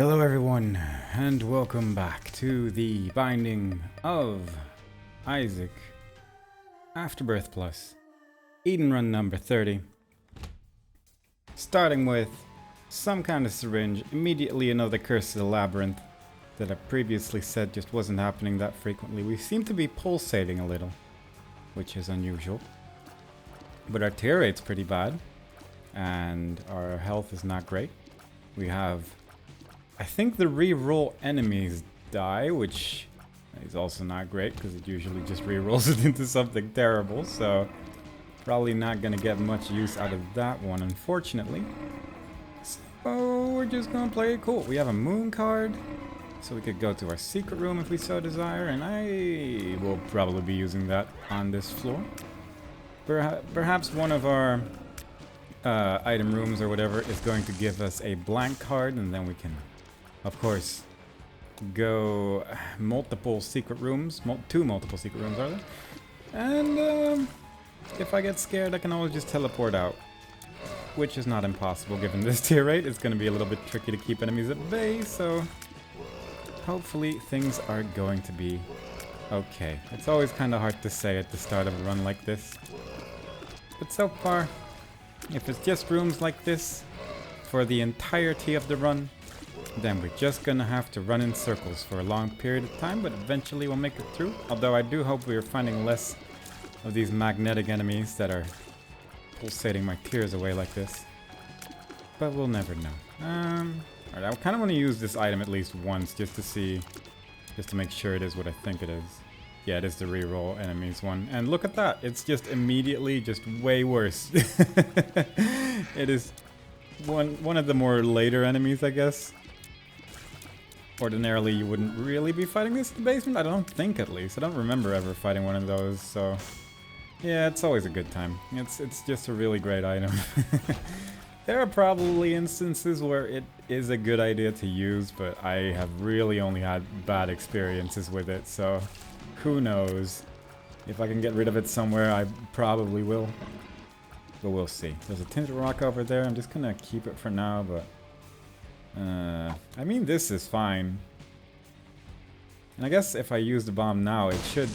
Hello everyone, and welcome back to the Binding of Isaac Afterbirth Plus Eden Run number 30. Starting with some kind of syringe, immediately another Curse of the Labyrinth that I previously said just wasn't happening that frequently. We seem to be pulsating a little, which is unusual. But our tear rate's pretty bad, and our health is not great. We have, I think, the re-roll enemies die, which is also not great because it usually just re-rolls it into something terrible, so probably not gonna get much use out of that one, unfortunately. So we're just gonna play it cool. We have a moon card, so we could go to our secret room if we so desire, and I will probably be using that on this floor. Perhaps one of our item rooms or whatever is going to give us a blank card, and then we can, of course, go multiple secret rooms. Two multiple secret rooms, are there? And if I get scared, I can always just teleport out, which is not impossible given this tier rate. It's going to be a little bit tricky to keep enemies at bay, so hopefully things are going to be okay. It's always kind of hard to say at the start of a run like this, but so far, if it's just rooms like this for the entirety of the run, then we're just gonna have to run in circles for a long period of time, but eventually we'll make it through. Although I do hope we are finding less of these magnetic enemies that are pulsating my tears away like this. But we'll never know. Alright, I kind of want to use this item at least once just to see, just to make sure it is what I think it is. Yeah, it is the reroll enemies one. And look at that, it's just immediately just way worse. It is one of the more later enemies, I guess. Ordinarily, you wouldn't really be fighting this in the basement. I don't think, at least. I don't remember ever fighting one of those, so yeah, it's always a good time. It's just a really great item. There are probably instances where it is a good idea to use, but I have really only had bad experiences with it, so who knows. If I can get rid of it somewhere, I probably will. But we'll see. There's a tinted rock over there. I'm just gonna keep it for now, but I mean, this is fine. And I guess if I use the bomb now, it should...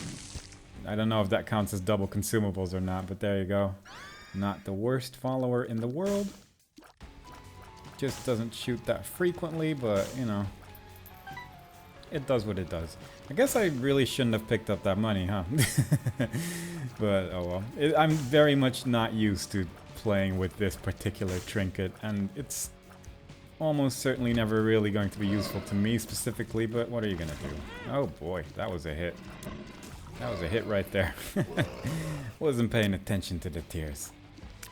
I don't know if that counts as double consumables or not, but there you go. Not the worst follower in the world. Just doesn't shoot that frequently, but, you know, it does what it does. I guess I really shouldn't have picked up that money, huh? But, oh well. I'm very much not used to playing with this particular trinket, and it's almost certainly never really going to be useful to me specifically, but what are you gonna do? Oh boy, that was a hit. That was a hit right there. Wasn't paying attention to the tears.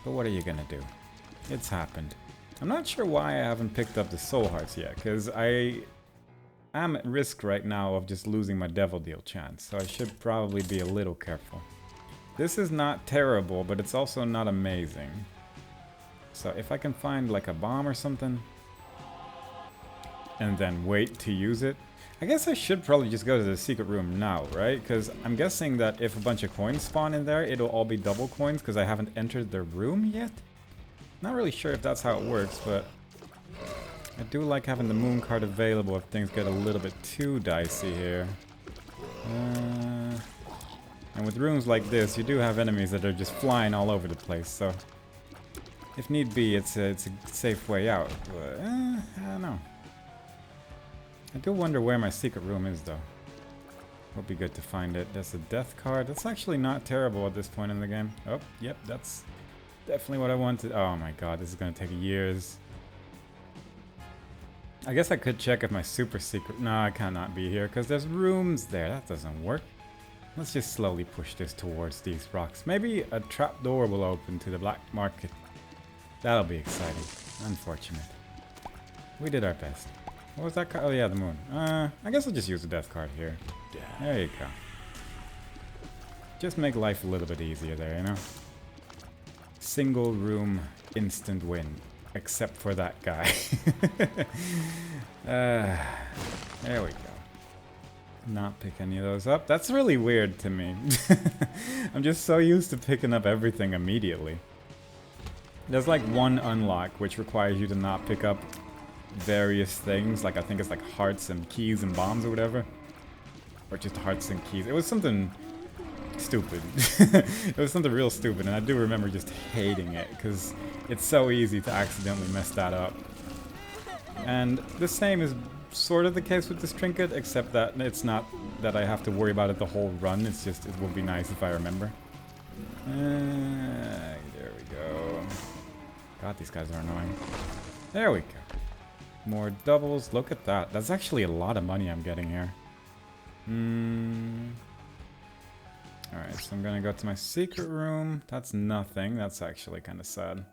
But what are you gonna do? It's happened. I'm not sure why I haven't picked up the soul hearts yet, because I am at risk right now of just losing my devil deal chance, so I should probably be a little careful. This is not terrible, but it's also not amazing. So if I can find like a bomb or something, and then wait to use it. I guess I should probably just go to the secret room now, right? Because I'm guessing that if a bunch of coins spawn in there, it'll all be double coins because I haven't entered the room yet. Not really sure if that's how it works, but I do like having the moon card available if things get a little bit too dicey here. And with rooms like this, you do have enemies that are just flying all over the place, so if need be, it's a safe way out. But, I don't know. I do wonder where my secret room is, though. Would be good to find it. There's a death card. That's actually not terrible at this point in the game. Oh, yep, that's definitely what I wanted. Oh my god, this is gonna take years. I guess I could check if my super secret... No, I cannot be here, because there's rooms there. That doesn't work. Let's just slowly push this towards these rocks. Maybe a trapdoor will open to the black market. That'll be exciting. Unfortunate. We did our best. What was that card? Oh yeah, the moon. I guess I'll just use the death card here. There you go. Just make life a little bit easier there, you know? Single room, instant win. Except for that guy. There we go. Not pick any of those up. That's really weird to me. I'm just so used to picking up everything immediately. There's like one unlock which requires you to not pick up various things. Like I think it's like hearts and keys and bombs or whatever. Or just hearts and keys. It was something stupid. It was something real stupid, and I do remember just hating it because it's so easy to accidentally mess that up. And the same is sort of the case with this trinket, except that it's not that I have to worry about it the whole run. It's just, it would be nice if I remember. There we go. God, these guys are annoying. There we go. More doubles. Look at that. That's actually a lot of money I'm getting here. Alright, so I'm gonna go to my secret room. That's nothing. That's actually kind of sad.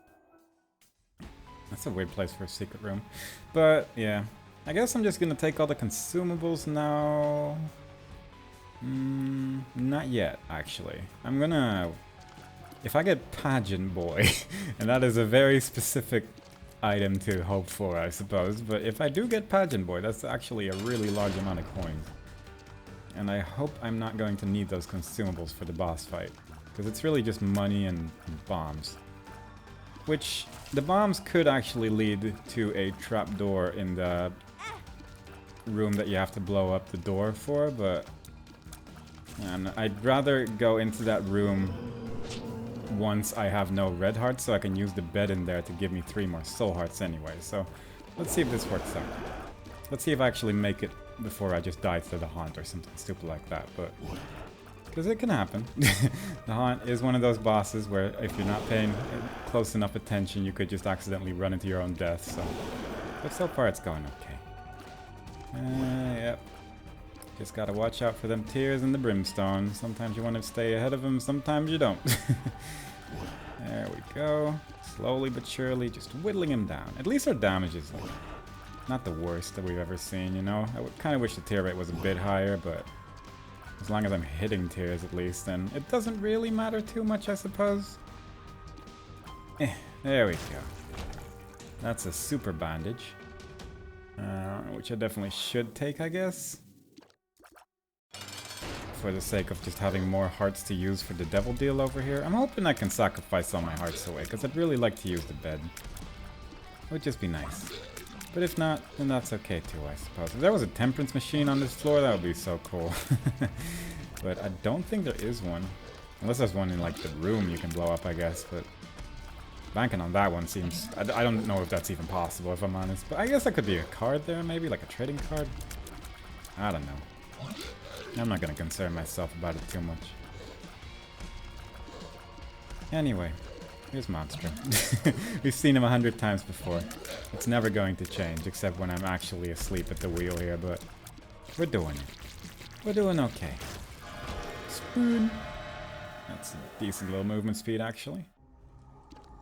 That's a weird place for a secret room. But, yeah. I guess I'm just gonna take all the consumables now. Not yet, actually. I'm gonna... If I get Pageant Boy, and that is a very specific item to hope for, I suppose. But if I do get Pageant Boy, that's actually a really large amount of coins. And I hope I'm not going to need those consumables for the boss fight. Because it's really just money and bombs. Which, the bombs could actually lead to a trapdoor in the room that you have to blow up the door for, but... I'd rather go into that room once I have no red hearts, so I can use the bed in there to give me 3 more soul hearts anyway. So, let's see if this works out. Let's see if I actually make it before I just die to the haunt or something stupid like that, but... Because it can happen. The haunt is one of those bosses where if you're not paying close enough attention, you could just accidentally run into your own death, so... But so far it's going okay. Yep. Just gotta watch out for them tears and the brimstone. Sometimes you want to stay ahead of them, sometimes you don't. There we go. Slowly but surely, just whittling him down. At least our damage is like not the worst that we've ever seen, you know? I would kind of wish the tear rate was a bit higher, but as long as I'm hitting tears at least, then it doesn't really matter too much, I suppose. There we go. That's a super bandage. Which I definitely should take, I guess. For the sake of just having more hearts to use for the devil deal over here. I'm hoping I can sacrifice all my hearts away, because I'd really like to use the bed. It would just be nice. But if not, then that's okay too, I suppose. If there was a temperance machine on this floor, that would be so cool. But I don't think there is one. Unless there's one in like the room you can blow up, I guess, but... Banking on that one seems... I don't know if that's even possible, if I'm honest. But I guess that could be a card there, maybe? Like a trading card? I don't know. I'm not gonna concern myself about it too much. Anyway, here's Monster. We've seen him 100 times before. It's never going to change, except when I'm actually asleep at the wheel here, but... We're doing it. We're doing okay. Spoon! That's a decent little movement speed, actually.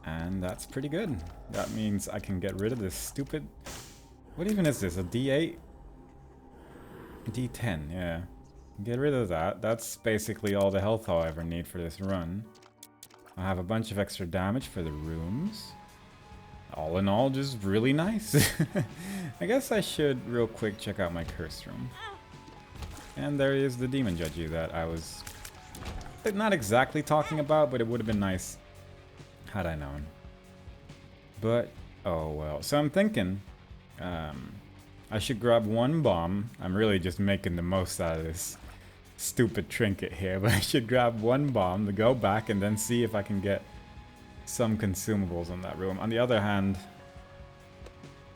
And that's pretty good. That means I can get rid of this stupid... What even is this? A D8? D10, yeah. Get rid of that. That's basically all the health I'll ever need for this run. I have a bunch of extra damage for the rooms. All in all, just really nice. I guess I should real quick check out my curse room. And there is the demon judgy that I was not exactly talking about, but it would have been nice had I known. But, oh well. So I'm thinking, I should grab 1 bomb. I'm really just making the most out of this stupid trinket here, but I should grab 1 bomb to go back and then see if I can get some consumables on that room. On the other hand,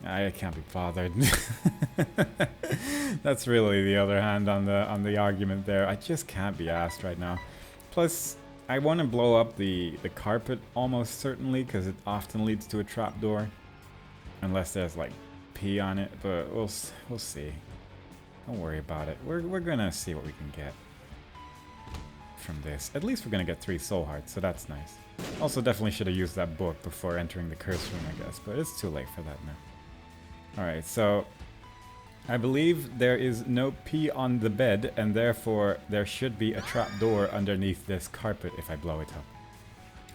I can't be bothered. That's really the other hand on the argument there. I just can't be asked right now. Plus, I want to blow up the carpet almost certainly, because it often leads to a trapdoor. Unless there's like pee on it, but we'll see. Don't worry about it. We're gonna see what we can get from this. At least we're gonna get 3 soul hearts, so that's nice. Also, definitely should have used that book before entering the curse room, I guess, but it's too late for that now. Alright, so I believe there is no pee on the bed, and therefore there should be a trapdoor underneath this carpet if I blow it up.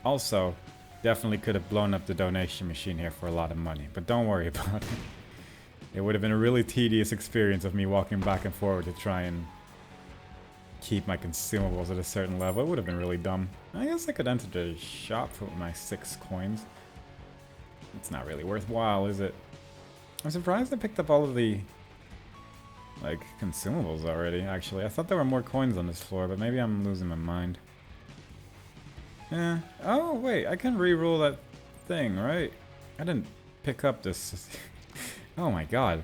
Also, definitely could have blown up the donation machine here for a lot of money, but don't worry about it. It would have been a really tedious experience of me walking back and forward to try and keep my consumables at a certain level. It would have been really dumb. I guess I could enter the shop for my 6 coins. It's not really worthwhile, is it? I'm surprised I picked up all of the, like, consumables already, actually. I thought there were more coins on this floor, but maybe I'm losing my mind. Yeah. Oh, wait, I can re-roll that thing, right? I didn't pick up this. Oh my god.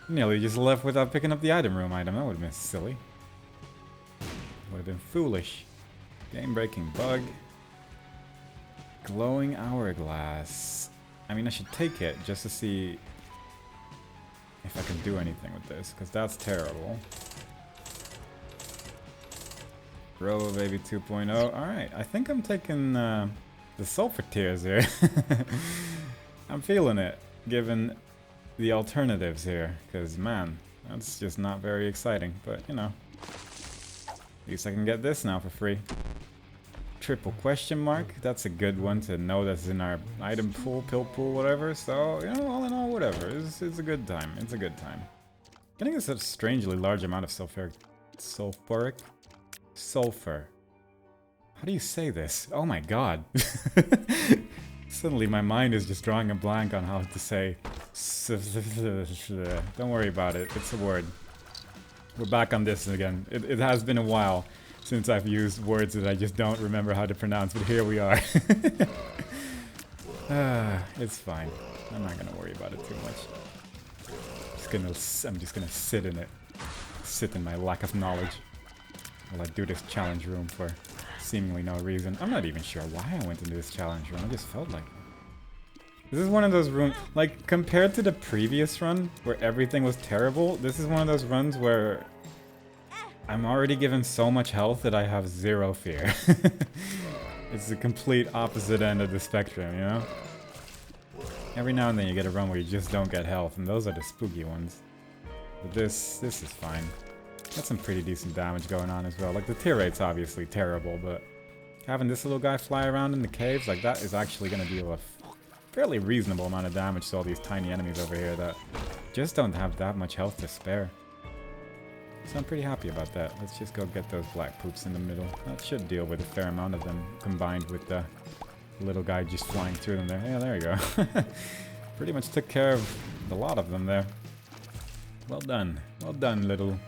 Nearly just left without picking up the item room item. That would have been silly. Would have been foolish. Game-breaking bug. Glowing hourglass. I mean, I should take it just to see if I can do anything with this, because that's terrible. Robo Baby 2.0. Alright, I think I'm taking the sulfur tears here. I'm feeling it, given the alternatives here, because man, that's just not very exciting, but you know, at least I can get this now for free. Triple question mark, that's a good one to know that's in our item pool, pill pool, whatever, so, you know, all in all, whatever, it's a good time, it's a good time. Getting such a strangely large amount of sulfur. How do you say this? Oh my god. Suddenly my mind is just drawing a blank on how to say. Don't worry about it, it's a word. We're back on this again. It has been a while since I've used words that I just don't remember how to pronounce, but here we are. It's fine. I'm not gonna worry about it too much. I'm just gonna sit in it. Sit in my lack of knowledge. While I do this challenge room for seemingly no reason. I'm not even sure why I went into this challenge room. I just felt like it. This is one of those rooms, like, compared to the previous run, where everything was terrible, this is one of those runs where I'm already given so much health that I have zero fear. It's the complete opposite end of the spectrum, you know? Every now and then you get a run where you just don't get health, and those are the spooky ones. But this is fine. Got some pretty decent damage going on as well. Like, the tear rate's obviously terrible, but having this little guy fly around in the caves, like, that is actually going to deal a fairly reasonable amount of damage to all these tiny enemies over here that just don't have that much health to spare. So I'm pretty happy about that. Let's just go get those black poops in the middle. That should deal with a fair amount of them, combined with the little guy just flying through them there. Yeah, there you go. Pretty much took care of a lot of them there. Well done. Well done, little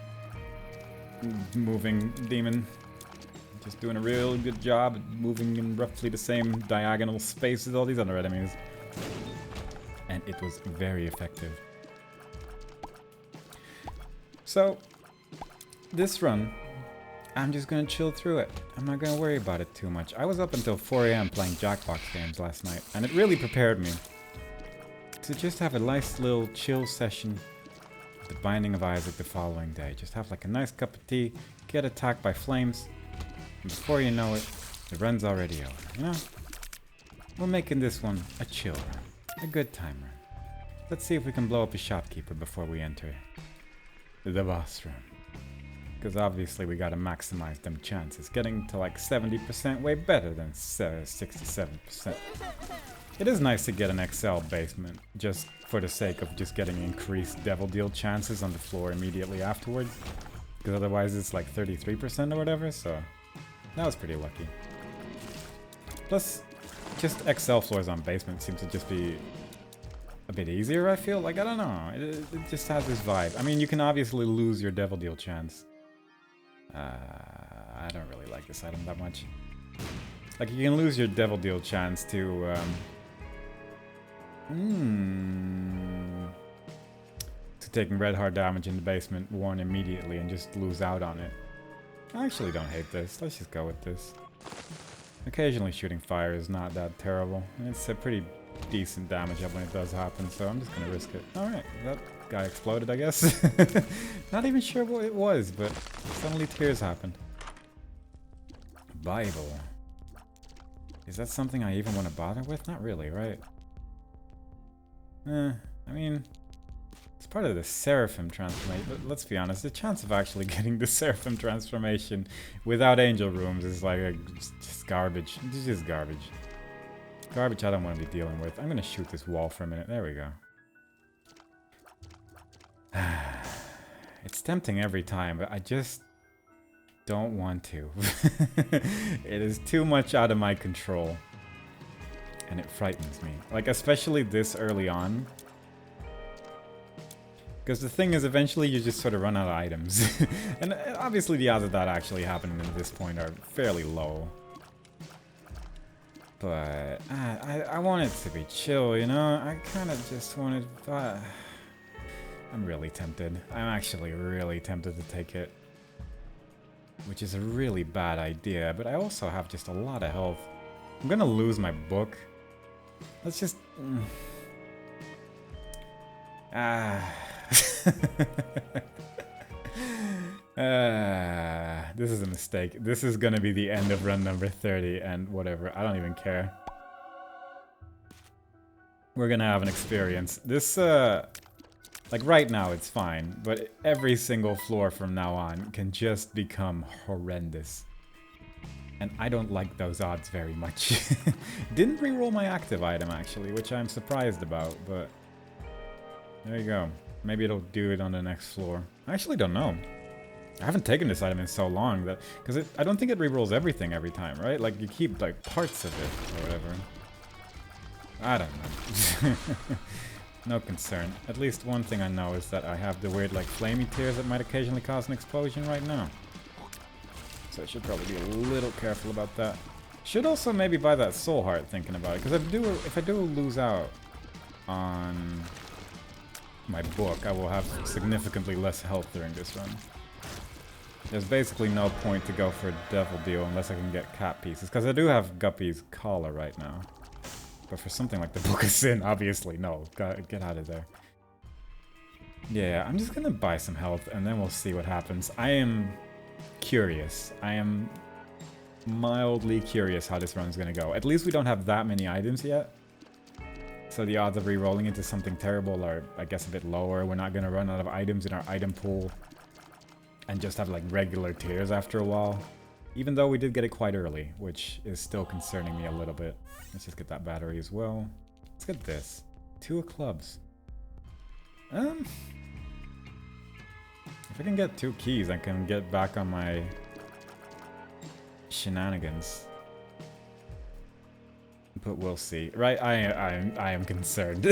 moving demon. Just doing a real good job at moving in roughly the same diagonal space as all these other enemies. And it was very effective. So, this run, I'm just gonna chill through it. I'm not gonna worry about it too much. I was up until 4 AM playing Jackbox games last night, and it really prepared me to just have a nice little chill session with the Binding of Isaac the following day. Just have like a nice cup of tea, get attacked by flames, and before you know it, the run's already over, you know? We're making this one a chill run, a good time run. Let's see if we can blow up a shopkeeper before we enter the boss room. Because obviously we gotta maximize them chances. Getting to like 70% way better than 67%. It is nice to get an XL basement, just for the sake of just getting increased devil deal chances on the floor immediately afterwards. Because otherwise it's like 33% or whatever, so that was pretty lucky. Plus, just XL floors on basement seem to just be a bit easier, I feel. Like, I don't know, it just has this vibe. I mean, you can obviously lose your devil deal chance. I don't really like this item that much. Like, you can lose your devil deal chance to, to taking red hard damage in the basement, warn immediately, and just lose out on it. I actually don't hate this. Let's just go with this. Occasionally shooting fire is not that terrible. It's a pretty decent damage up when it does happen, so I'm just gonna risk it. Alright, that guy exploded, I guess. Not even sure what it was, but suddenly tears happened. Bible. Is that something I even want to bother with? Not really, right? I mean, it's part of the Seraphim transformation, but let's be honest, the chance of actually getting the Seraphim transformation without angel rooms is like just garbage. It's just garbage. Garbage I don't want to be dealing with. I'm gonna shoot this wall for a minute. There we go. It's tempting every time, but I just don't want to. It is too much out of my control. And it frightens me. Like, especially this early on. Because the thing is, eventually you just sort of run out of items. And obviously the odds of that actually happening at this point are fairly low. But I want it to be chill, you know? I kind of just wanted... I'm really tempted. I'm actually really tempted to take it. Which is a really bad idea, but I also have just a lot of health. I'm gonna lose my book. Let's just... This is a mistake. This is gonna be the end of run number 30 and whatever. I don't even care. We're gonna have an experience. This, like right now it's fine, but every single floor from now on can just become horrendous. And I don't like those odds very much. Didn't reroll my active item actually, which I'm surprised about, but there you go. Maybe it'll do it on the next floor. I actually don't know. I haven't taken this item in so long that because I don't think it rerolls everything every time, right? Like you keep like parts of it or whatever. I don't know. No concern. At least one thing I know is that I have the weird like flamey tears that might occasionally cause an explosion right now. So I should probably be a little careful about that. Should also maybe buy that soul heart thinking about it, because if I do lose out on my book, I will have significantly less health during this run. There's basically no point to go for a devil deal unless I can get cat pieces, because I do have Guppy's collar right now. But for something like the Book of Sin, obviously, no. Get out of there. Yeah, I'm just gonna buy some health and then we'll see what happens. I am curious. I am mildly curious how this run's gonna go. At least we don't have that many items yet. So the odds of re-rolling into something terrible are, I guess, a bit lower. We're not gonna run out of items in our item pool and just have like regular tiers after a while. Even though we did get it quite early, which is still concerning me a little bit. Let's just get that battery as well. Let's get this. 2 of clubs. If I can get 2 keys, I can get back on my shenanigans. But we'll see. Right, I am concerned.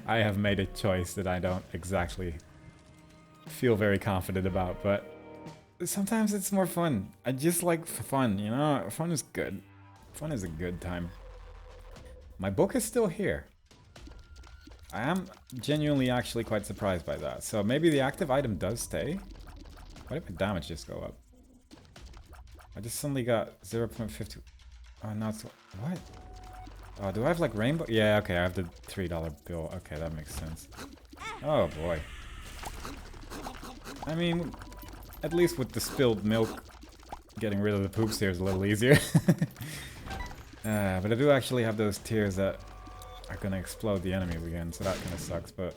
I have made a choice that I don't exactly feel very confident about, but sometimes it's more fun. I just like fun, you know? Fun is good. Fun is a good time. My book is still here. I am genuinely actually quite surprised by that. So maybe the active item does stay? Why did my damage just go up? I just suddenly got 0.50... Oh, no, it's... What? Oh, do I have like rainbow? Yeah, okay, I have the $3 bill. Okay, that makes sense. Oh, boy. I mean, at least with the spilled milk, getting rid of the poops here is a little easier. But I do actually have those tears that are gonna explode the enemies again, so that kind of sucks, but...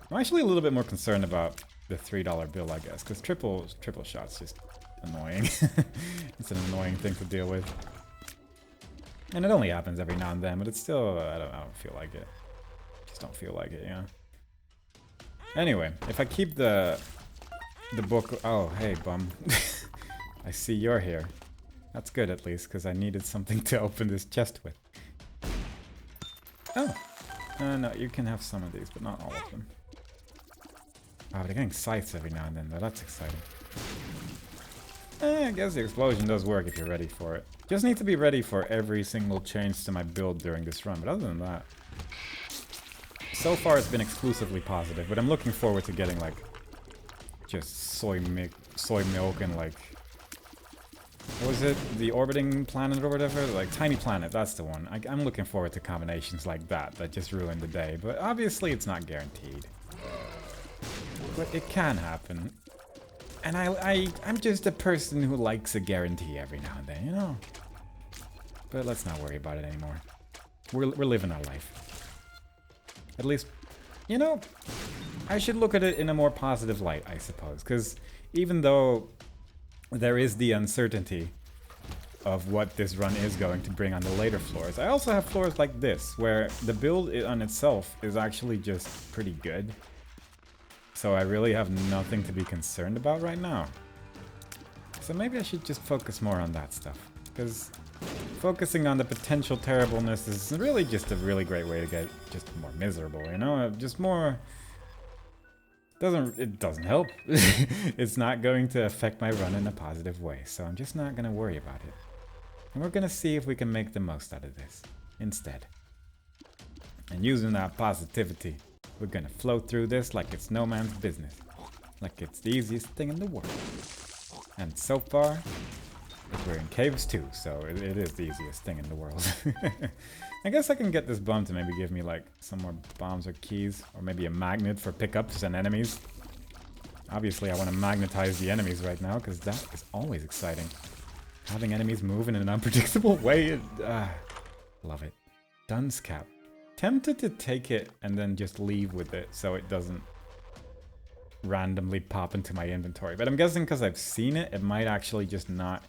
I'm actually a little bit more concerned about the $3 bill, I guess, because triple shot's just annoying. It's an annoying thing to deal with. And it only happens every now and then, but it's still... I don't feel like it. Just don't feel like it, yeah. Anyway, if I keep the book... Oh, hey, bum. I see you're here. That's good, at least, because I needed something to open this chest with. Oh. No, you can have some of these, but not all of them. Oh, they're getting scythes every now and then, though. That's exciting. I guess the explosion does work if you're ready for it. Just need to be ready for every single change to my build during this run, but other than that... So far it's been exclusively positive, but I'm looking forward to getting, like, just soy milk and, like... What was it? The orbiting planet or whatever? Like, tiny planet, that's the one. I'm looking forward to combinations like that just ruin the day, but obviously it's not guaranteed. But it can happen. And I'm just a person who likes a guarantee every now and then, you know? But let's not worry about it anymore. We're living our life. At least, you know, I should look at it in a more positive light, I suppose. Because even though there is the uncertainty of what this run is going to bring on the later floors, I also have floors like this, where the build on itself is actually just pretty good. So I really have nothing to be concerned about right now. So maybe I should just focus more on that stuff. Because Focusing on the potential terribleness is really just a really great way to get just more miserable, you know? Just more... It doesn't help. It's not going to affect my run in a positive way, so I'm just not gonna worry about it. And we're gonna see if we can make the most out of this instead. And using that positivity, we're gonna flow through this like it's no man's business. Like it's the easiest thing in the world. And so far, we're in caves too, so it is the easiest thing in the world. I guess I can get this bum to maybe give me like some more bombs or keys, or maybe a magnet for pickups and enemies. Obviously I want to magnetize the enemies right now, because that is always exciting. Having enemies move in an unpredictable way, love it. Dunce cap. Tempted to take it and then just leave with it so it doesn't randomly pop into my inventory. But I'm guessing because I've seen it, it might actually just not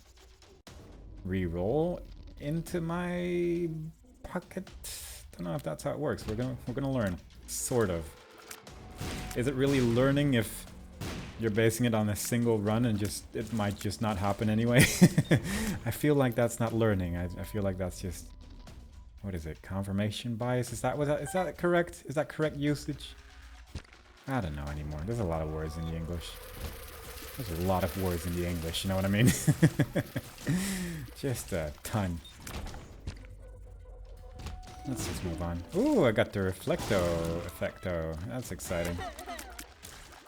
re-roll into my pocket. Don't know if that's how it works. We're gonna learn. Sort of. Is it really learning if you're basing it on a single run and just it might just not happen anyway? I feel like that's not learning. I feel like that's just, what is it? Confirmation bias? Is that correct? Is that correct usage? I don't know anymore. There's a lot of words in the English. There's a lot of words in the English, you know what I mean? Just a ton. Let's just move on. Ooh, I got the Effecto. That's exciting.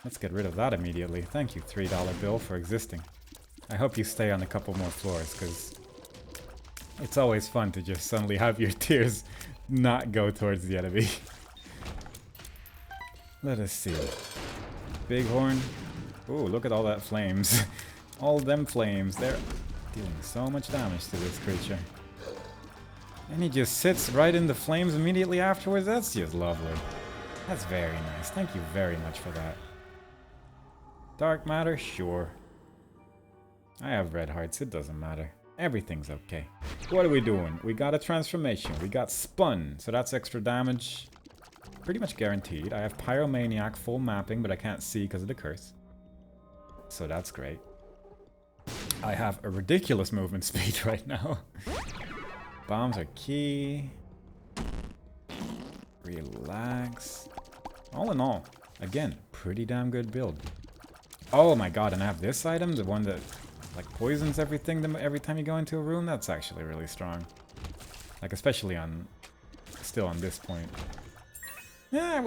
Let's get rid of that immediately. Thank you, $3 bill, for existing. I hope you stay on a couple more floors, because it's always fun to just suddenly have your tears not go towards the enemy. Let us see. Bighorn. Ooh, look at all that flames. All them flames. They're dealing so much damage to this creature. And he just sits right in the flames immediately afterwards. That's just lovely. That's very nice. Thank you very much for that. Dark matter? Sure. I have red hearts. It doesn't matter. Everything's okay. What are we doing? We got a transformation. We got spun. So that's extra damage. Pretty much guaranteed. I have Pyromaniac full mapping, but I can't see because of the curse. So that's great. I have a ridiculous movement speed right now. Bombs are key. Relax. All in all, again, pretty damn good build. Oh my god, and I have this item, the one that like poisons everything every time you go into a room. That's actually really strong. Like especially on, still on this point. Yeah, I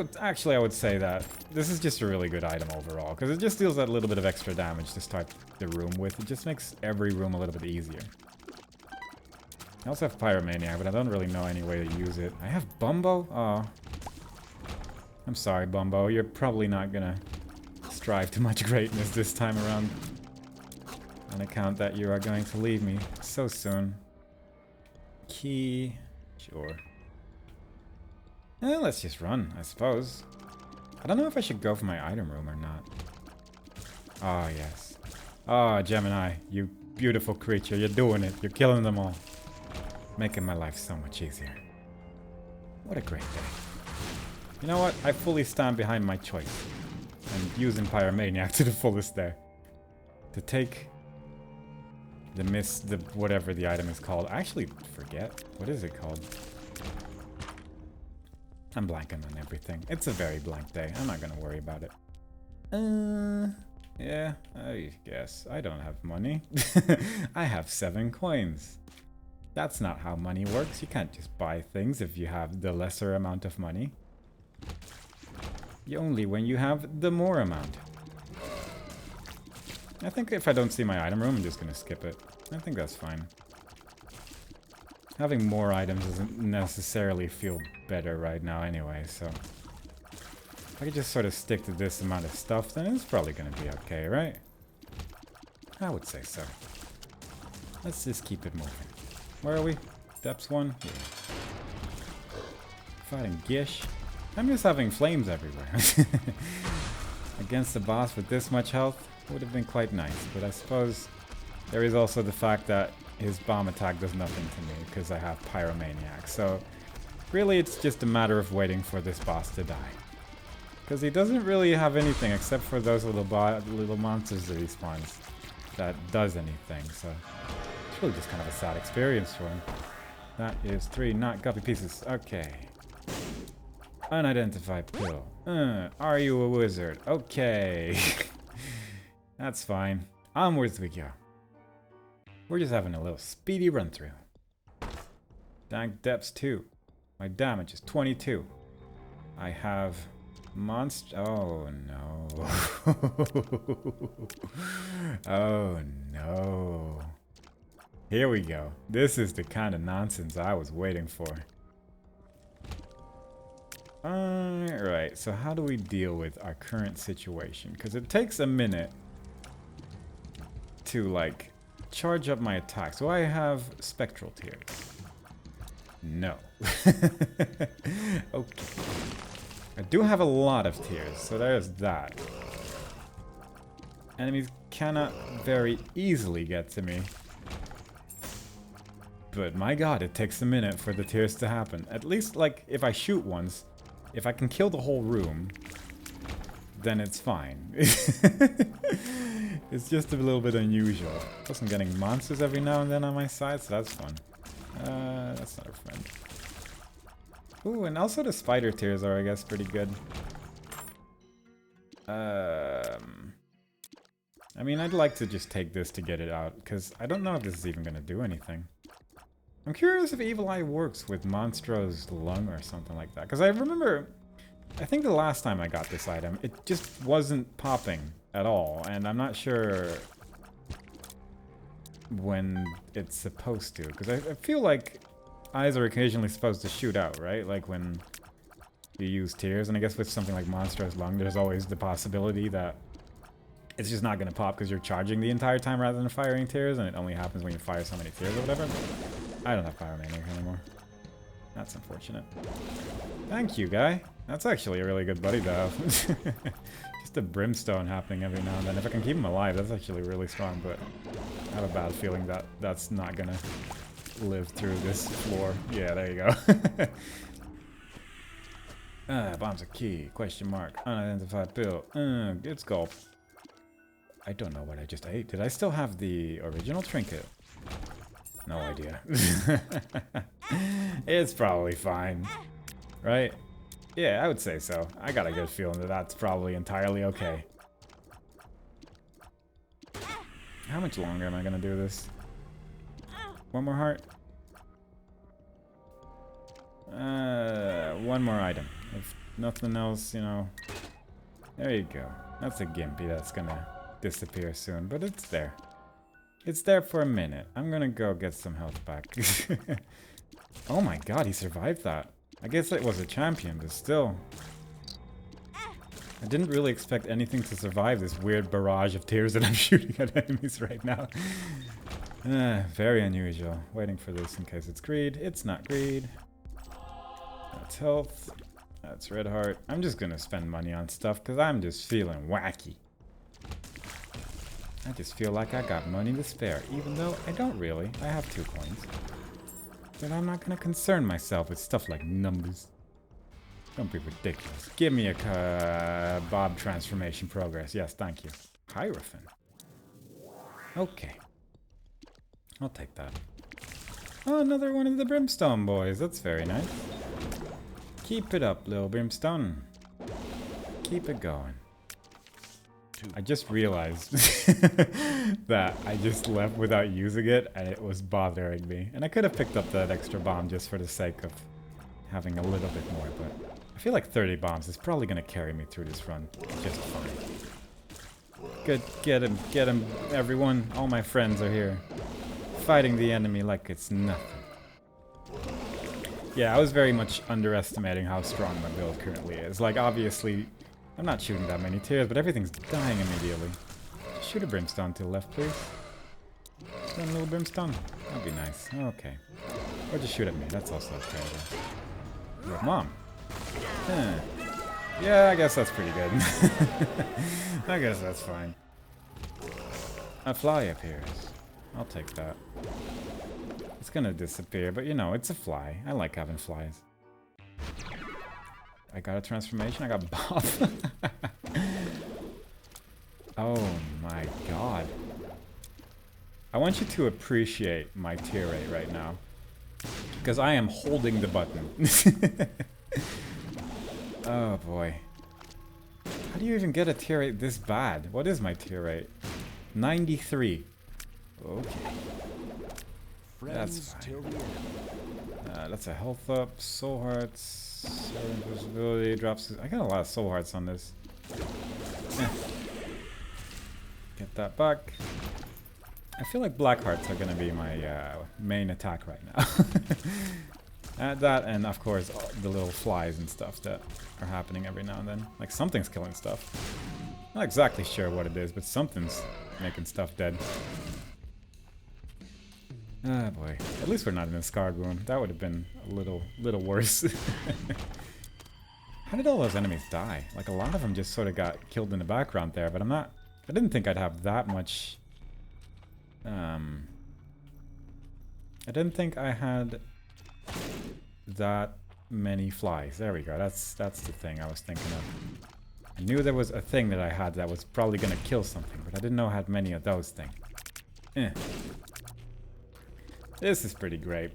would say that this is just a really good item overall, because it just deals that little bit of extra damage to start the room with. It just makes every room a little bit easier. I also have Pyromaniac, but I don't really know any way to use it. I have Bumbo? Oh. I'm sorry, Bumbo. You're probably not gonna strive to much greatness this time around, on account that you are going to leave me so soon. Key. Sure. Let's just run, I suppose. I don't know if I should go for my item room or not. Oh, yes. Oh, Gemini, you beautiful creature. You're doing it. You're killing them all. Making my life so much easier. What a great day. You know what? I fully stand behind my choice. And using Pyromaniac to the fullest there. To take the whatever the item is called. I actually forget. What is it called? I'm blanking on everything. It's a very blank day. I'm not gonna worry about it. Yeah, I guess. I don't have money. I have 7 coins. That's not how money works. You can't just buy things if you have the lesser amount of money. You only when you have the more amount. I think if I don't see my item room, I'm just gonna skip it. I think that's fine. Having more items doesn't necessarily feel better right now anyway, so... If I could just sort of stick to this amount of stuff, then it's probably gonna be okay, right? I would say so. Let's just keep it moving. Where are we? Depths 1? Yeah. Fighting Gish. I'm just having flames everywhere. Against the boss with this much health would have been quite nice, but I suppose there is also the fact that his bomb attack does nothing to me because I have Pyromaniac, so really it's just a matter of waiting for this boss to die. Because he doesn't really have anything except for those little monsters that he spawns that does anything, so It's really just kind of a sad experience for him. That is 3 not guppy pieces. Okay. Unidentified pill. Are you a wizard? Okay. That's fine. Onwards we go. We're just having a little speedy run through. Dank depths 2. My damage is 22. I have monster. Oh no. Oh no. Here we go. This is the kind of nonsense I was waiting for. Alright, so how do we deal with our current situation? Because it takes a minute to, like, charge up my attack. So I have spectral tears. No. Okay. I do have a lot of tears, so there's that. Enemies cannot very easily get to me. But my god, it takes a minute for the tears to happen. At least, like, if I shoot once, if I can kill the whole room, then it's fine. It's just a little bit unusual. Plus I'm getting monsters every now and then on my side, so that's fun. That's not a friend. Ooh, and also the spider tears are, I guess, pretty good. I mean, I'd like to just take this to get it out, because I don't know if this is even going to do anything. I'm curious if Evil Eye works with Monstro's lung or something like that. Because I remember, I think the last time I got this item, it just wasn't popping at all. And I'm not sure when it's supposed to. Because I feel like eyes are occasionally supposed to shoot out, right? Like when you use tears. And I guess with something like Monstro's lung, there's always the possibility that it's just not going to pop because you're charging the entire time rather than firing tears. And it only happens when you fire so many tears or whatever. I don't have Fire Maniac anymore. That's unfortunate. Thank you, guy. That's actually a really good buddy to have. Just a brimstone happening every now and then. If I can keep him alive, that's actually really strong, but I have a bad feeling that that's not gonna live through this floor. Yeah, there you go. Bombs are key. Question mark. Unidentified pill. It's gulp. I don't know what I just ate. Did I still have the original trinket? No idea. It's probably fine. Right? Yeah, I would say so. I got a good feeling that that's probably entirely okay. How much longer am I gonna do this? One more heart? One more item. If nothing else, you know. There you go. That's a Gimpy that's gonna disappear soon, but it's there. It's there for a minute. I'm gonna go get some health back. Oh my god, he survived that. I guess it was a champion, but still. I didn't really expect anything to survive this weird barrage of tears that I'm shooting at enemies right now. Very unusual. Waiting for this in case it's greed. It's not greed. That's health. That's red heart. I'm just gonna spend money on stuff because I'm just feeling wacky. I just feel like I got money to spare, even though I don't really. I have 2 coins. But I'm not going to concern myself with stuff like numbers. Don't be ridiculous. Give me a Bob transformation progress. Yes, thank you. Hierophant. Okay. I'll take that. Oh, another one of the Brimstone boys. That's very nice. Keep it up, little Brimstone. Keep it going. I just realized that I just left without using it and it was bothering me. And I could have picked up that extra bomb just for the sake of having a little bit more, but I feel like 30 bombs is probably going to carry me through this run just fine. Good, get him, everyone. All my friends are here. Fighting the enemy like it's nothing. Yeah, I was very much underestimating how strong my build currently is. Like, obviously, I'm not shooting that many tears, but everything's dying immediately. Shoot a brimstone to the left, please. One little brimstone. That'd be nice. Okay. Or just shoot at me. That's also okay. But Mom. Yeah, I guess that's pretty good. I guess that's fine. A fly appears. I'll take that. It's gonna disappear, but you know, it's a fly. I like having flies. I got a transformation. I got Bob. Oh my god. I want you to appreciate my tear rate right now. Because I am holding the button. Oh boy. How do you even get a tear rate this bad? What is my tear rate? 93. Okay. That's fine. That's a health up, soul hearts, invisibility, drops. I got a lot of soul hearts on this. Get that back. I feel like black hearts are gonna be my main attack right now. That and of course the little flies and stuff that are happening every now and then. Like something's killing stuff. Not exactly sure what it is, but something's making stuff dead. Ah boy. At least we're not in a scarred room. That would have been a little worse. How did all those enemies die? Like a lot of them just sort of got killed in the background there, but I didn't think I'd have that much. I didn't think I had that many flies. There we go. That's the thing I was thinking of. I knew there was a thing that I had that was probably gonna kill something, but I didn't know I had many of those things. This is pretty great.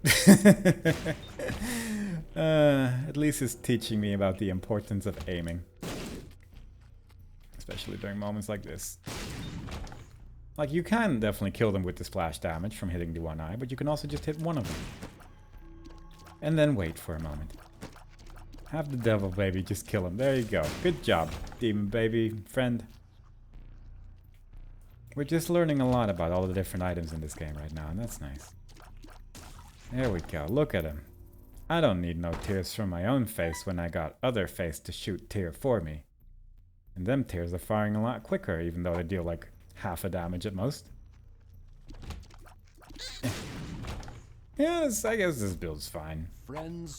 At least it's teaching me about the importance of aiming. Especially during moments like this. Like, you can definitely kill them with the splash damage from hitting the one eye, but you can also just hit one of them. And then wait for a moment. Have the devil baby just kill him. There you go. Good job, demon baby friend. We're just learning a lot about all the different items in this game right now, and that's nice. There we go. Look at him. I don't need no tears from my own face when I got other face to shoot tear for me. And them tears are firing a lot quicker, even though they deal like half a damage at most. Yes, I guess this build's fine.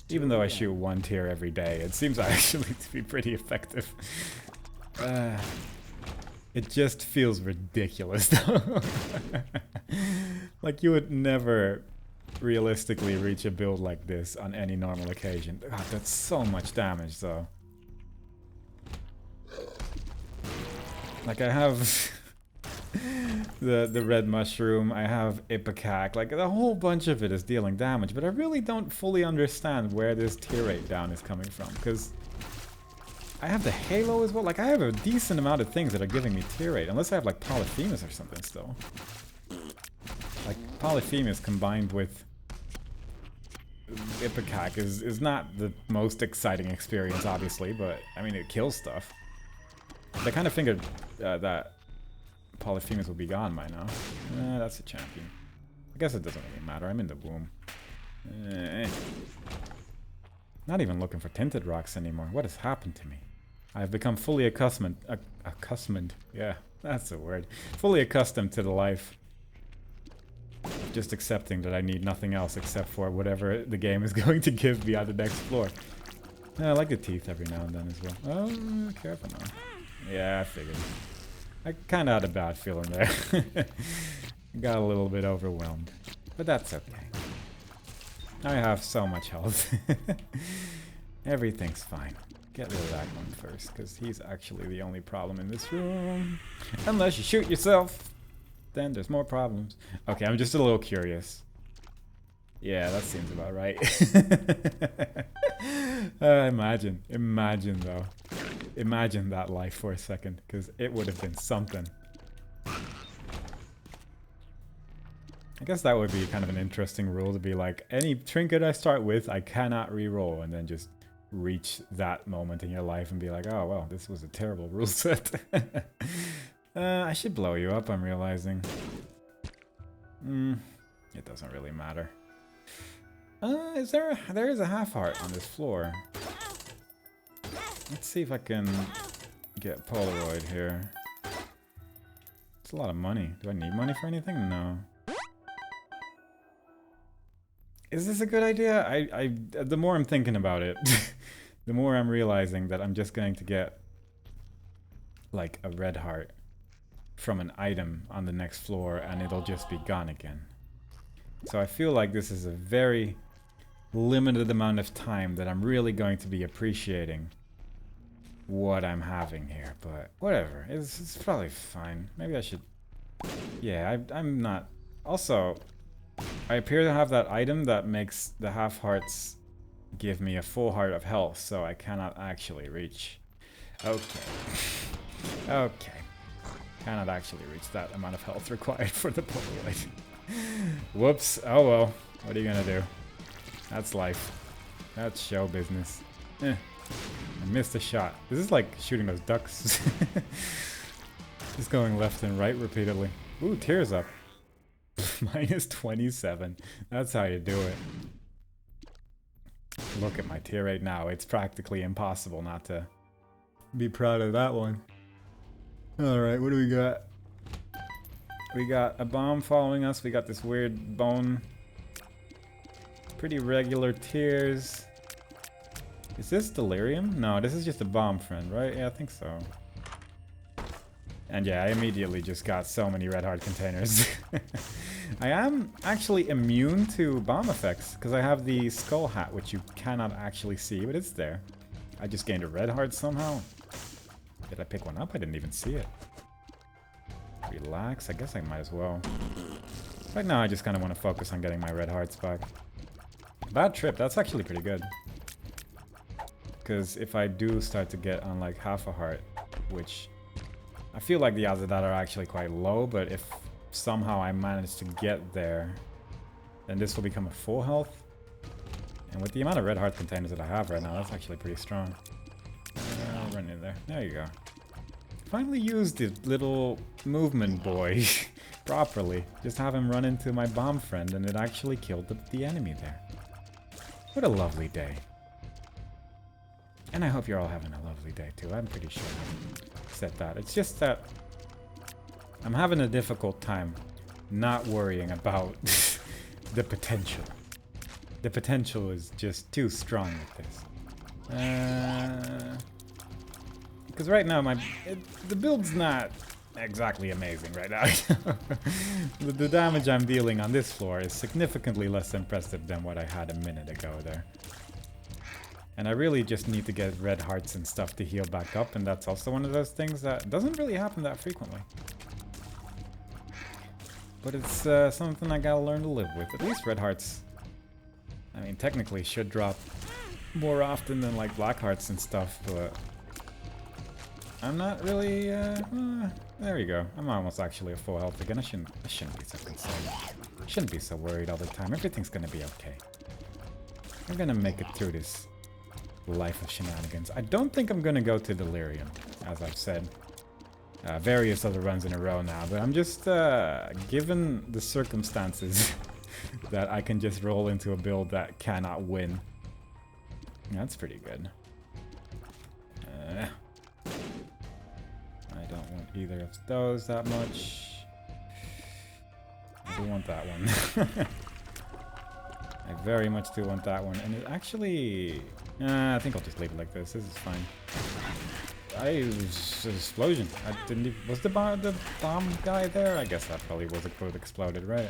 Even though I shoot one tear every day, it seems actually to be pretty effective. It just feels ridiculous though. Like you would never realistically reach a build like this on any normal occasion. God, that's so much damage though. Like I have the red mushroom, I have Ipecac, like a whole bunch of it is dealing damage, but I really don't fully understand where this tear rate down is coming from, because I have the halo as well. Like I have a decent amount of things that are giving me tear rate, unless I have like Polyphemus or something still. Like Polyphemus combined with Ipecac is not the most exciting experience, obviously, but I mean it kills stuff. I kind of figured that Polyphemus will be gone by now. That's a champion. I guess it doesn't really matter. I'm in the womb. Not even looking for tinted rocks anymore. What has happened to me? I have become fully accustomed. Yeah, that's the word. Fully accustomed to the life. Just accepting that I need nothing else except for whatever the game is going to give me on the next floor. I like the teeth every now and then as well. Oh, careful now. Yeah, I figured. I kind of had a bad feeling there. Got a little bit overwhelmed. But that's okay. I have so much health. Everything's fine. Get rid of that one first, because he's actually the only problem in this room. Unless you shoot yourself, then there's more problems. Okay, I'm just a little curious. Yeah, that seems about right. Imagine though. Imagine that life for a second, because it would have been something. I guess that would be kind of an interesting rule to be like, any trinket I start with, I cannot re-roll, and then just reach that moment in your life and be like, oh, well, this was a terrible rule set. I should blow you up, I'm realizing. It doesn't really matter. There is a half heart on this floor. Let's see if I can get Polaroid here. It's a lot of money. Do I need money for anything? No. Is this a good idea? The more I'm thinking about it, the more I'm realizing that I'm just going to get like a red heart from an item on the next floor and it'll just be gone again. So I feel like this is a very limited amount of time that I'm really going to be appreciating what I'm having here, but whatever. It's probably fine. Maybe I should... Yeah, I'm not Also, I appear to have that item that makes the half hearts give me a full heart of health, so I cannot actually reach. Okay. Okay. Cannot actually reach that amount of health required for the Polaroid. Whoops. Oh well. What are you gonna do? That's life. That's show business. I missed a shot. This is like shooting those ducks. Just going left and right repeatedly. Ooh, tears up. Minus 27. That's how you do it. Look at my tear rate now. It's practically impossible not to be proud of that one. Alright, what do we got? We got a bomb following us. We got this weird bone. Pretty regular tears. Is this delirium? No, this is just a bomb friend, right? Yeah, I think so. And yeah, I immediately just got so many red heart containers. I am actually immune to bomb effects, because I have the skull hat, which you cannot actually see, but it's there. I just gained a red heart somehow. Did I pick one up? I didn't even see it. Relax, I guess I might as well. Right now I just kind of want to focus on getting my red hearts back. Bad trip, that's actually pretty good. Because if I do start to get on like half a heart, which I feel like the odds of that are actually quite low, but if somehow I manage to get there, then this will become a full health. And with the amount of red heart containers that I have right now, that's actually pretty strong. Run in there. There you go. Finally used the little movement boy properly. Just have him run into my bomb friend and it actually killed the enemy there. What a lovely day. And I hope you're all having a lovely day too. I'm pretty sure I said that. It's just that I'm having a difficult time not worrying about the potential. The potential is just too strong with this. Because right now the build's not exactly amazing right now. The damage I'm dealing on this floor is significantly less impressive than what I had a minute ago there. And I really just need to get red hearts and stuff to heal back up, and that's also one of those things that doesn't really happen that frequently. But it's something I gotta learn to live with. At least red hearts, I mean, technically should drop more often than like black hearts and stuff, but I'm not really, there we go. I'm almost actually at full health again. I shouldn't be so concerned. Shouldn't be so worried all the time. Everything's gonna be okay. I'm gonna make it through this life of shenanigans. I don't think I'm gonna go to delirium, as I've said. Various other runs in a row now, but I'm just, given the circumstances that I can just roll into a build that cannot win. That's pretty good. I don't want either of those that much. I do want that one. I very much do want that one. And it actually... I think I'll just leave it like this. This is fine. It was an explosion. I didn't even... Was the bomb guy there? I guess that probably was it exploded, right?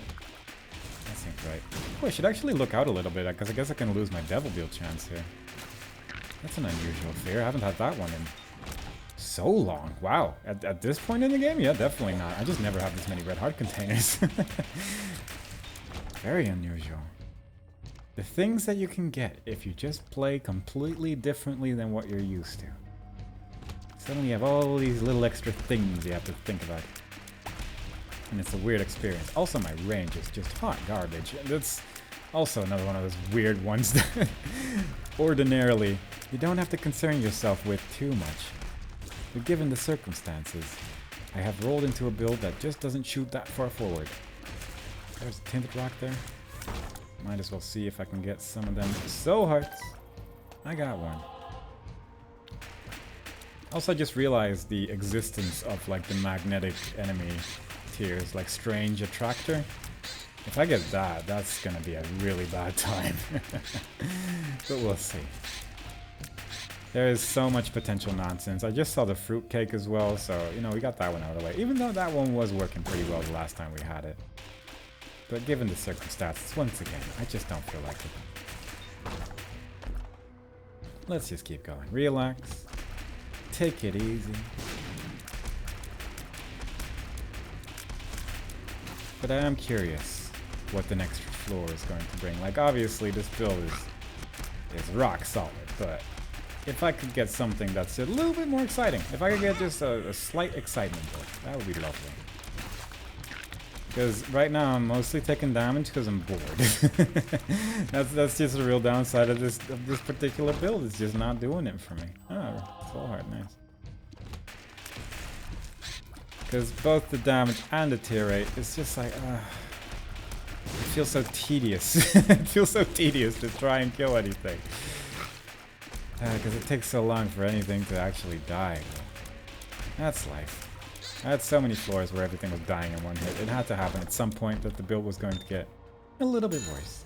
That seems right. Oh, I should actually look out a little bit, because I guess I can lose my Devil Deal chance here. That's an unusual fear. I haven't had that one in so long. Wow. At this point in the game? Yeah, definitely not. I just never have this many red heart containers. Very unusual. The things that you can get if you just play completely differently than what you're used to. Suddenly you have all these little extra things you have to think about. And it's a weird experience. Also, my range is just hot garbage. That's also another one of those weird ones that ordinarily you don't have to concern yourself with too much. But given the circumstances, I have rolled into a build that just doesn't shoot that far forward. There's a tinted rock there. Might as well see if I can get some of them soul hearts. I got one. Also, I just realized the existence of like the magnetic enemy tiers, like Strange Attractor. If I get that, that's gonna be a really bad time. But we'll see. There is so much potential nonsense. I just saw the fruitcake as well, so, you know, we got that one out of the way. Even though that one was working pretty well the last time we had it. But given the circumstances, once again, I just don't feel like it. Let's just keep going. Relax. Take it easy. But I am curious what the next floor is going to bring. Like, obviously this build is rock solid, but if I could get something that's a little bit more exciting, if I could get just a slight excitement build, that would be lovely. Because right now I'm mostly taking damage because I'm bored. that's just the real downside of this particular build. It's just not doing it for me. Oh, soul heart, nice. Because both the damage and the tear rate, it's just like, it feels so tedious. It feels so tedious to try and kill anything. Because it takes so long for anything to actually die. That's life. I had so many floors where everything was dying in one hit. It had to happen at some point that the build was going to get a little bit worse.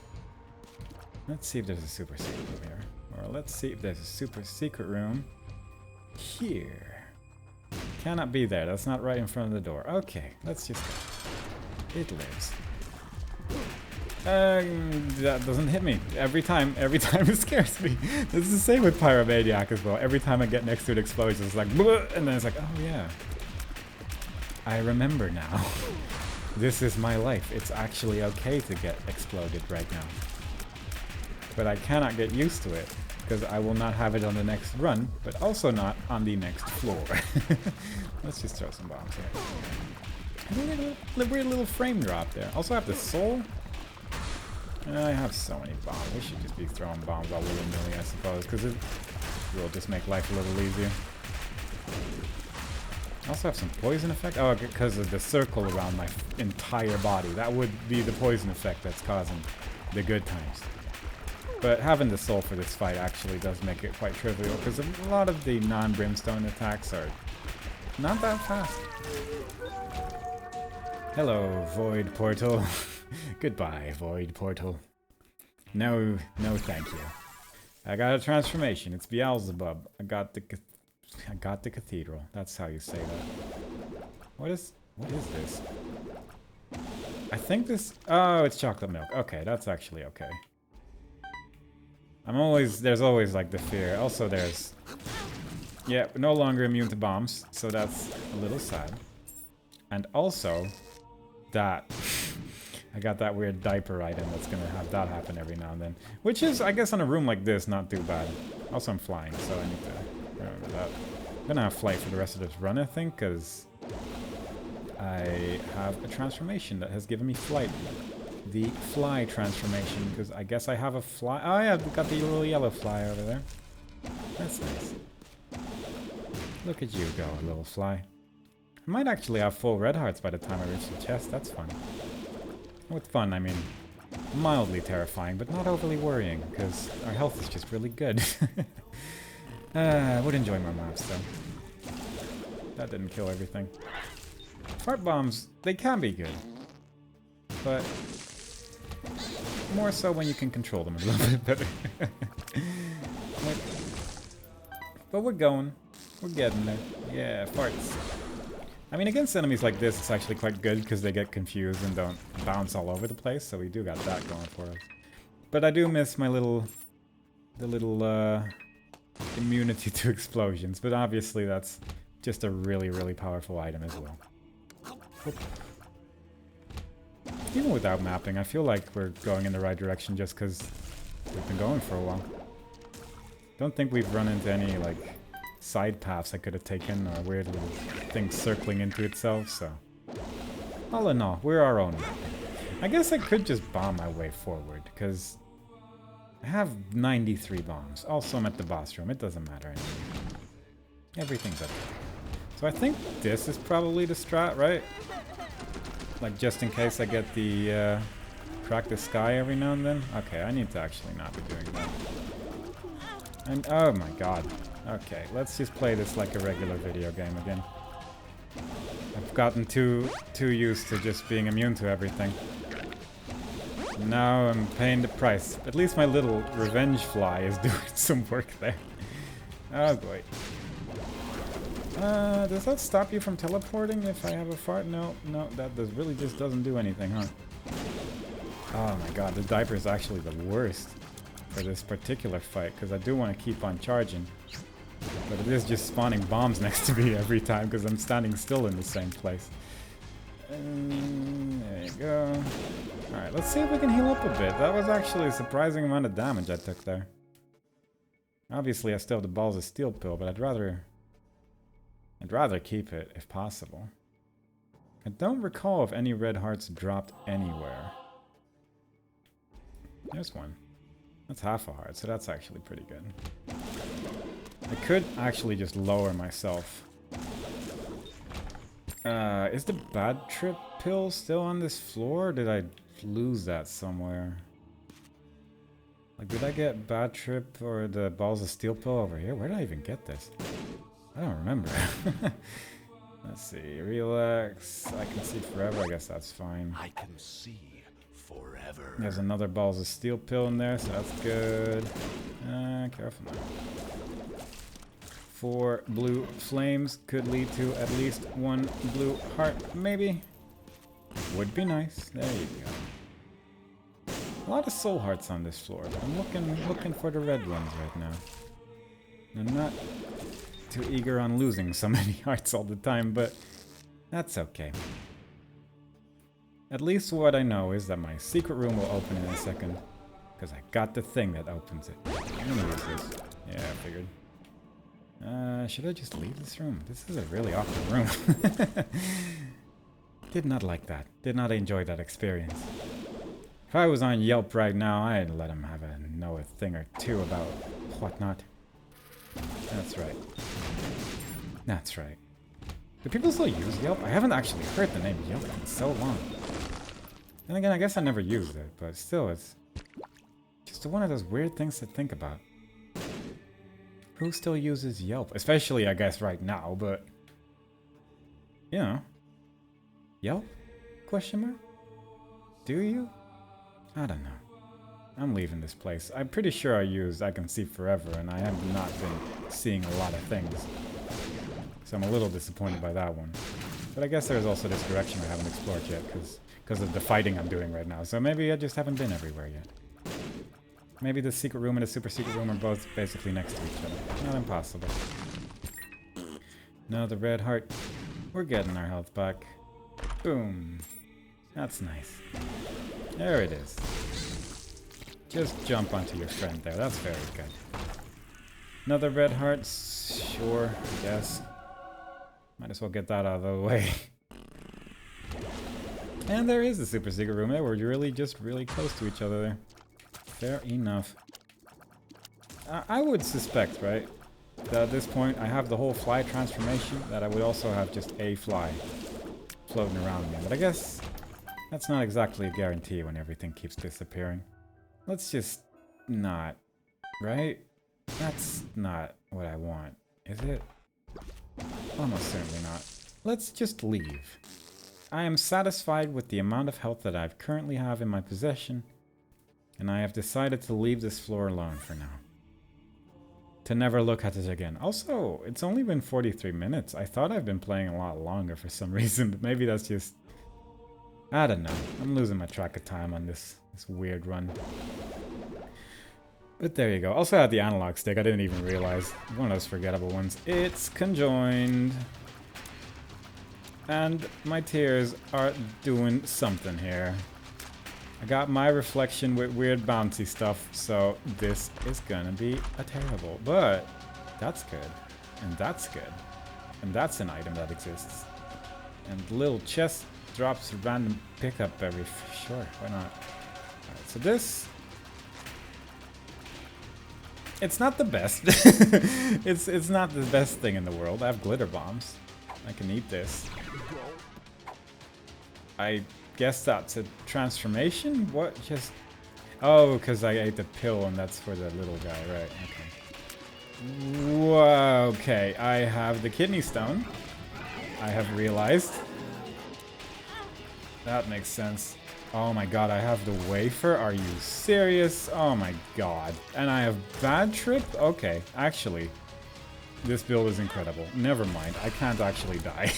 Let's see if there's a super secret room here. Or let's see if there's a super secret room here. Cannot be there. That's not right in front of the door. Okay, let's just go. It lives. That doesn't hit me. Every time it scares me. This is the same with Pyromaniac as well. Every time I get next to an explosion, it's like, bleh, and then it's like, oh yeah. I remember now. This is my life. It's actually okay to get exploded right now. But I cannot get used to it, because I will not have it on the next run, but also not on the next floor. Let's just throw some bombs here. A weird little frame drop there. Also I have the soul. I have so many bombs. We should just be throwing bombs all willy-nilly, I suppose, because it will just make life a little easier. I also have some poison effect. Oh, because of the circle around my entire body. That would be the poison effect that's causing the good times. But having the soul for this fight actually does make it quite trivial, because a lot of the non-brimstone attacks are not that fast. Hello, Void Portal. Goodbye, Void Portal. No, no thank you. I got a transformation. It's Beelzebub. I got the cathedral. That's how you say that. What is this? I think this... Oh, it's chocolate milk. Okay, that's actually okay. There's always like the fear. Also there's... Yeah, no longer immune to bombs, so that's a little sad. And also, that... I got that weird diaper item that's gonna have that happen every now and then. Which is, I guess, on a room like this, not too bad. Also, I'm flying, so I need to remember that. I'm gonna have flight for the rest of this run, I think, because I have a transformation that has given me flight. The fly transformation, because I guess I have a fly. Oh yeah, I've got the little yellow fly over there. That's nice. Look at you go, little fly. I might actually have full red hearts by the time I reach the chest. That's fun. With fun, I mean mildly terrifying, but not overly worrying, because our health is just really good. I would enjoy more maps, though. That didn't kill everything. Fart bombs, they can be good, but more so when you can control them a little bit better. But we're going. We're getting there. Yeah, farts. I mean, against enemies like this, it's actually quite good because they get confused and don't bounce all over the place, so we do got that going for us. But I do miss the little immunity to explosions, but obviously that's just a really, really powerful item as well. Oop. Even without mapping, I feel like we're going in the right direction just because we've been going for a while. Don't think we've run into any, like, side paths I could have taken, or weird little things circling into itself, so... All in all, we're our own mapping. I guess I could just bomb my way forward, because I have 93 bombs. Also, I'm at the boss room. It doesn't matter anymore. Everything's okay. So I think this is probably the strat, right? Like, just in case I get the, crack the sky every now and then? Okay, I need to actually not be doing that. And, oh my god. Okay, let's just play this like a regular video game again. I've gotten too used to just being immune to everything. Now I'm paying the price. At least my little revenge fly is doing some work there. Oh boy. Does that stop you from teleporting if I have a fart? No, that really just doesn't do anything, huh? Oh my god, the diaper is actually the worst for this particular fight, because I do want to keep on charging. But it is just spawning bombs next to me every time, because I'm standing still in the same place. There you go. Alright, let's see if we can heal up a bit. That was actually a surprising amount of damage I took there. Obviously, I still have the balls of steel pill, but I'd rather keep it if possible. I don't recall if any red hearts dropped anywhere. There's one. That's half a heart, so that's actually pretty good. I could actually just lower myself. Is the bad trip pill still on this floor? Or did I lose that somewhere? Like, did I get bad trip or the balls of steel pill over here? Where did I even get this? I don't remember. Let's see. Relax. I can see forever. I guess that's fine. I can see forever. There's another balls of steel pill in there, so that's good. Careful now. 4 blue flames could lead to at least 1 blue heart, maybe. Would be nice. There you go. A lot of soul hearts on this floor, but I'm looking for the red ones right now. I'm not too eager on losing so many hearts all the time, but that's okay. At least what I know is that my secret room will open in a second, because I got the thing that opens it. I'm gonna use this. Yeah, I figured. Should I just leave this room? This is a really awkward room. Did not like that. Did not enjoy that experience. If I was on Yelp right now, I'd let him know a thing or two about whatnot. That's right. That's right. Do people still use Yelp? I haven't actually heard the name Yelp in so long. And again, I guess I never used it, but still, it's just one of those weird things to think about. Who still uses Yelp? Especially, I guess, right now, but... You know. Yelp? Question mark? Do you? I don't know. I'm leaving this place. I'm pretty sure I used I Can See Forever, and I have not been seeing a lot of things. So I'm a little disappointed by that one. But I guess there's also this direction I haven't explored yet, because of the fighting I'm doing right now. So maybe I just haven't been everywhere yet. Maybe the secret room and the super secret room are both basically next to each other. Not impossible. Now the red heart. We're getting our health back. Boom. That's nice. There it is. Just jump onto your friend there. That's very good. Another red heart. Sure, I guess. Might as well get that out of the way. And there is the super secret room. They were really close to each other there. Fair enough. I would suspect, right, that at this point I have the whole fly transformation, that I would also have just a fly floating around me. But I guess that's not exactly a guarantee when everything keeps disappearing. Let's just not, right? That's not what I want, is it? Almost certainly not. Let's just leave. I am satisfied with the amount of health that I currently have in my possession, and I have decided to leave this floor alone for now. To never look at it again. Also, it's only been 43 minutes. I thought I've been playing a lot longer for some reason, but maybe that's just... I don't know. I'm losing my track of time on this weird run. But there you go. Also had the analog stick. I didn't even realize. One of those forgettable ones. It's conjoined. And my tears are doing something here. I got my reflection with weird bouncy stuff, so this is gonna be a terrible. But that's good. And that's good. And that's an item that exists. And little chest drops a random pickup every... Sure, why not? Alright, so this... It's not the best. It's not the best thing in the world. I have glitter bombs. I can eat this. I guess that's a transformation? What? Just... Oh, because I ate the pill and that's for the little guy, right. Okay. Whoa, okay. I have the kidney stone. I have realized. That makes sense. Oh my god, I have the wafer? Are you serious? Oh my god. And I have bad trip? Okay, actually, this build is incredible. Never mind, I can't actually die.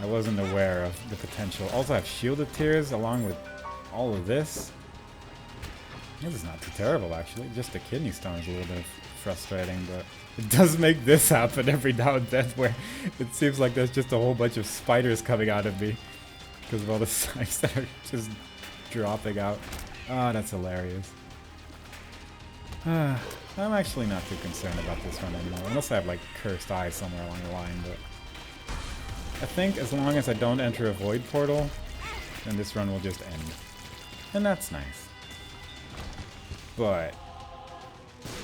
I wasn't aware of the potential. Also, I have shielded tears along with all of this. This is not too terrible, actually. Just the kidney stone is a little bit frustrating, but it does make this happen every now and then where it seems like there's just a whole bunch of spiders coming out of me because of all the signs that are just dropping out. Ah, that's hilarious. I'm actually not too concerned about this one anymore, unless I have like cursed eyes somewhere along the line, but I think as long as I don't enter a void portal, then this run will just end. And that's nice. But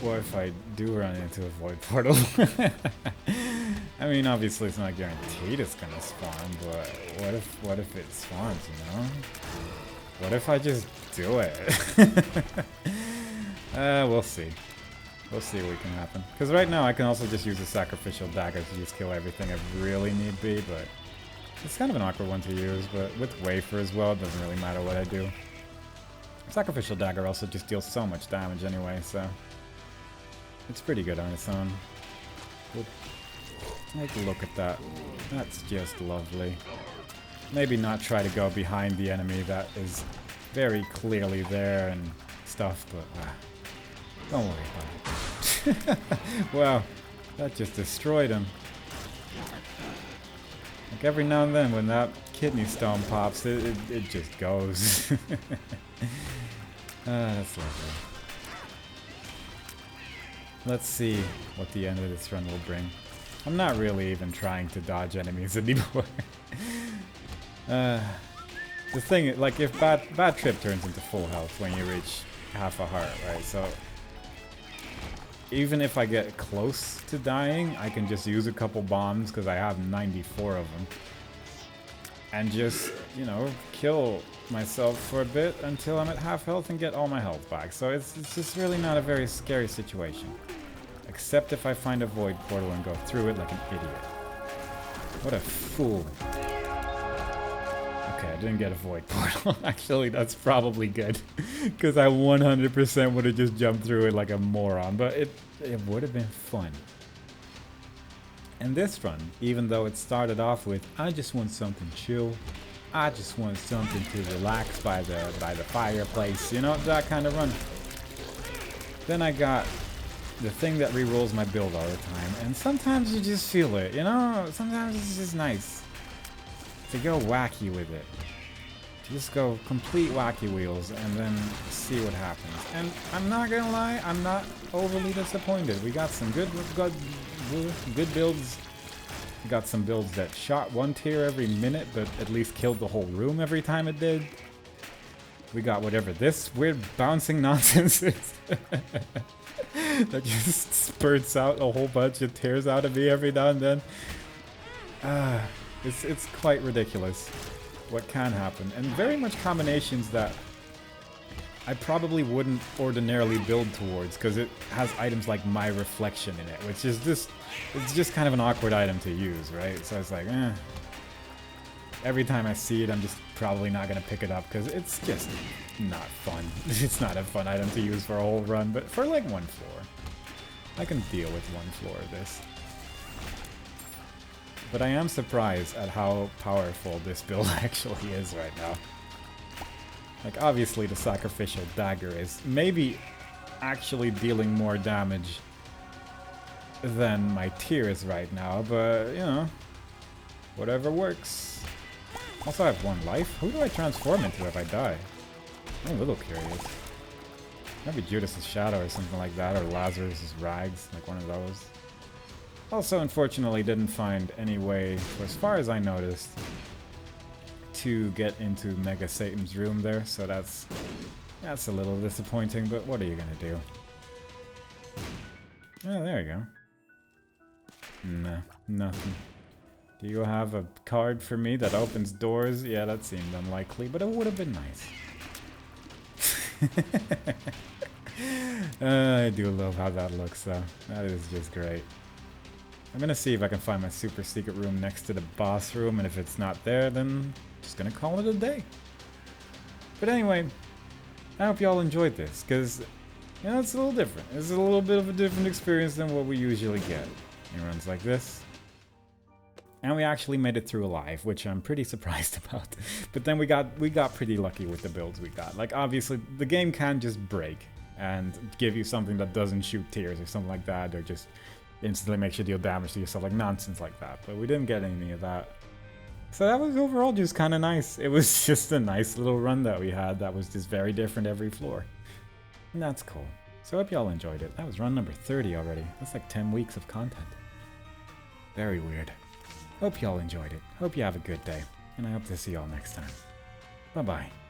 what if I do run into a void portal? I mean, obviously it's not guaranteed it's gonna spawn, but what if it spawns, you know? What if I just do it? We'll see. We'll see what can happen. Because right now I can also just use a sacrificial dagger to just kill everything if really need be, but it's kind of an awkward one to use, but with wafer as well, it doesn't really matter what I do. Sacrificial dagger also just deals so much damage anyway, so it's pretty good on its own. We'll take a look at that. That's just lovely. Maybe not try to go behind the enemy that is very clearly there and stuff, but don't worry about it. Wow, that just destroyed him. Like every now and then when that kidney stone pops, it just goes. That's lovely. Let's see what the end of this run will bring. I'm not really even trying to dodge enemies anymore. The thing, like if bad trip turns into full health when you reach half a heart, right? So even if I get close to dying, I can just use a couple bombs because I have 94 of them. And just, you know, kill myself for a bit until I'm at half health and get all my health back. So it's just really not a very scary situation. Except if I find a void portal and go through it like an idiot. What a fool. Okay, I didn't get a void portal. Actually, that's probably good. Because I 100% would have just jumped through it like a moron. But it would have been fun. And this run, even though it started off with, I just want something chill. I just want something to relax by the fireplace. You know, that kind of run. Then I got the thing that rerolls my build all the time. And sometimes you just feel it, you know? Sometimes it's just nice to go wacky with it. Just go complete wacky wheels and then see what happens. And I'm not gonna lie, I'm not overly disappointed. We got some good builds. We got some builds that shot one tier every minute, but at least killed the whole room every time it did. We got whatever this weird bouncing nonsense is. That just spurts out a whole bunch of tears out of me every now and then. It's quite ridiculous what can happen, and very much combinations that I probably wouldn't ordinarily build towards because it has items like my reflection in it, which is it's just kind of an awkward item to use, right? So it's like, every time I see it, I'm just probably not gonna pick it up because it's just not fun. It's not a fun item to use for a whole run, but for like one floor, I can deal with one floor of this. But I am surprised at how powerful this build actually is right now. Like, obviously the sacrificial dagger is maybe actually dealing more damage than my tier is right now, but, you know, whatever works. Also, I have one life. Who do I transform into if I die? I'm a little curious. Maybe Judas's Shadow or something like that, or Lazarus's Rags, like one of those. Also, unfortunately, didn't find any way, for as far as I noticed, to get into Mega Satan's room there, so that's a little disappointing, but what are you gonna do? Oh, there you go. No, nothing. Do you have a card for me that opens doors? Yeah, that seemed unlikely, but it would have been nice. I do love how that looks, though. That is just great. I'm gonna see if I can find my super secret room next to the boss room, and if it's not there, then I'm just gonna call it a day. But anyway, I hope y'all enjoyed this, because, you know, it's a little different. It's a little bit of a different experience than what we usually get in runs like this. And we actually made it through alive, which I'm pretty surprised about. But then we got pretty lucky with the builds we got. Like, obviously, the game can just break and give you something that doesn't shoot tears or something like that, or just instantly makes you deal damage to yourself, like nonsense like that. But we didn't get any of that. So that was overall just kind of nice. It was just a nice little run that we had that was just very different every floor. And that's cool. So I hope y'all enjoyed it. That was run number 30 already. That's like 10 weeks of content. Very weird. Hope y'all enjoyed it. Hope you have a good day. And I hope to see y'all next time. Bye-bye.